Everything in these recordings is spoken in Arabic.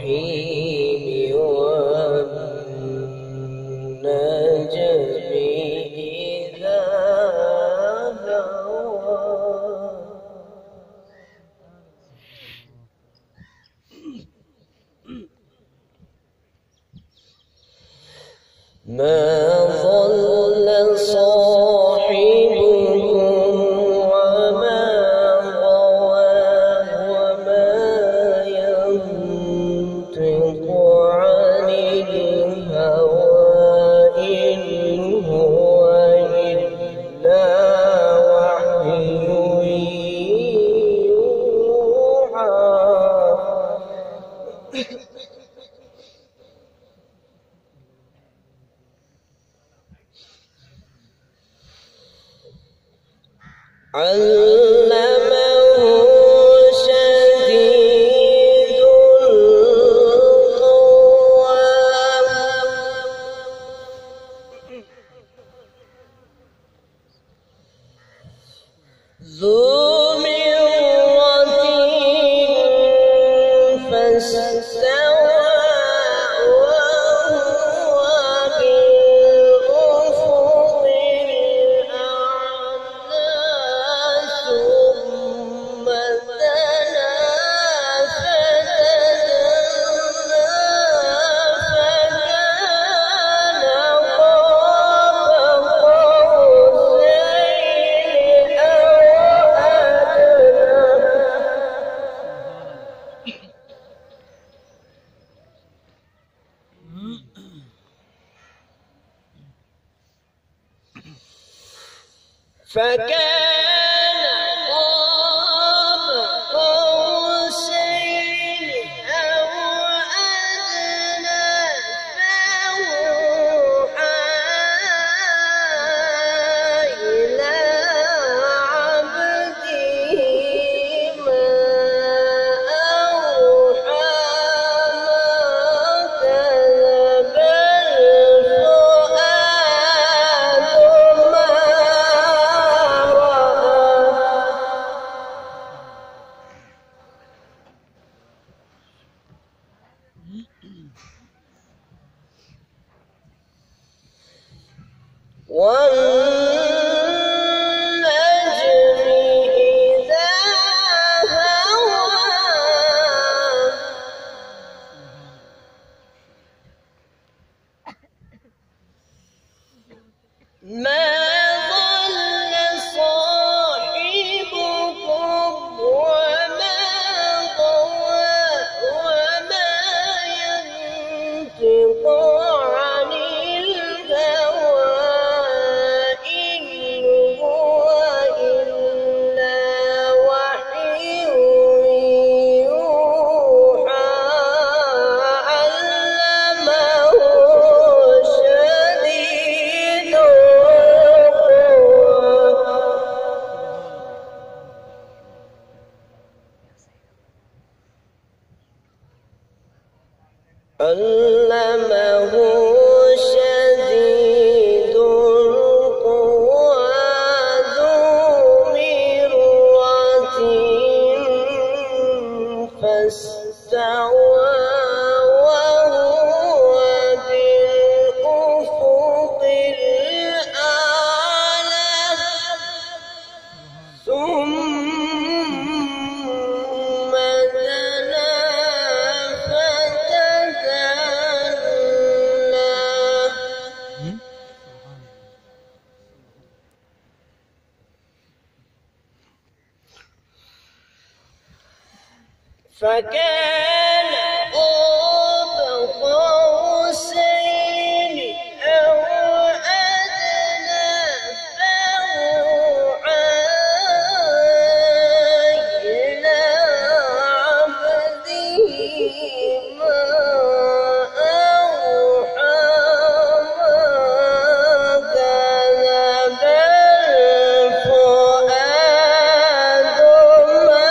الرحيم والنجم إذا هوى ما ضل صاحبكم وما غوى وما ينطق عن الهوى إن هو إلا وحي يوحى علمه شديد القوى ذو مرة فاستوى وهو بالأفق الأعلى ثم دنا فتدلى فكان قاب قوسين أو فكان قاب قوسين أو أدنى فأوحى إلى عبده ما أوحى ما كذب الفؤاد ما والنجم إذا هوى ما ضل صاحبكم وما غوى وما ينطق عن الهوى إن هو إلا وحي يوحى علمه شديد علمه شديد القوى ذو مرة فاستوى وهو بالأفق الأعلى ثم دنا فتدلى فكان قاب قوسين أو أدنى فأوحى إلى عبده ما أوحى ما كذب الفؤاد ما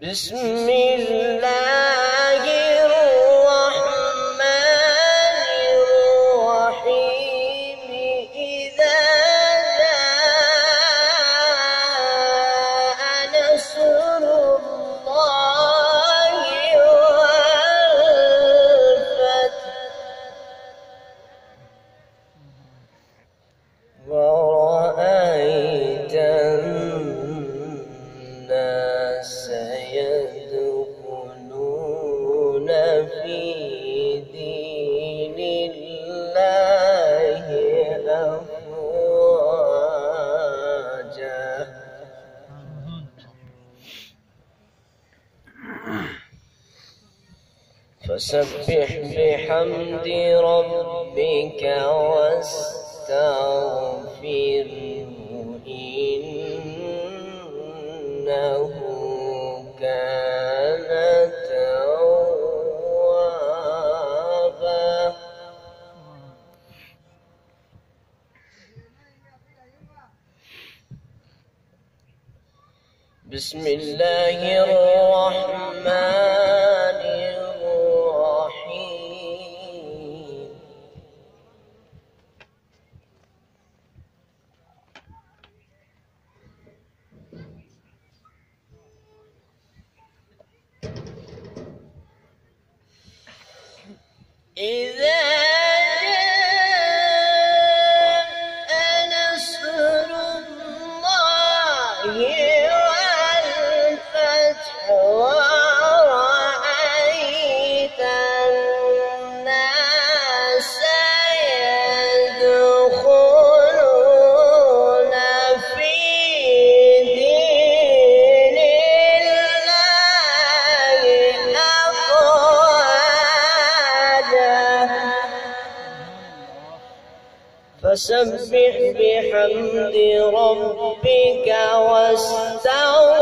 بسم الله الرحمن فسبح بحمد ربك واستغفره إنه كان توابا. بسم الله الرحمن الرحيم. إذا جاء نصر الله ورأيت الناس يدخلون في دين الله أفواجا فسبح بحمد ربك واستغفره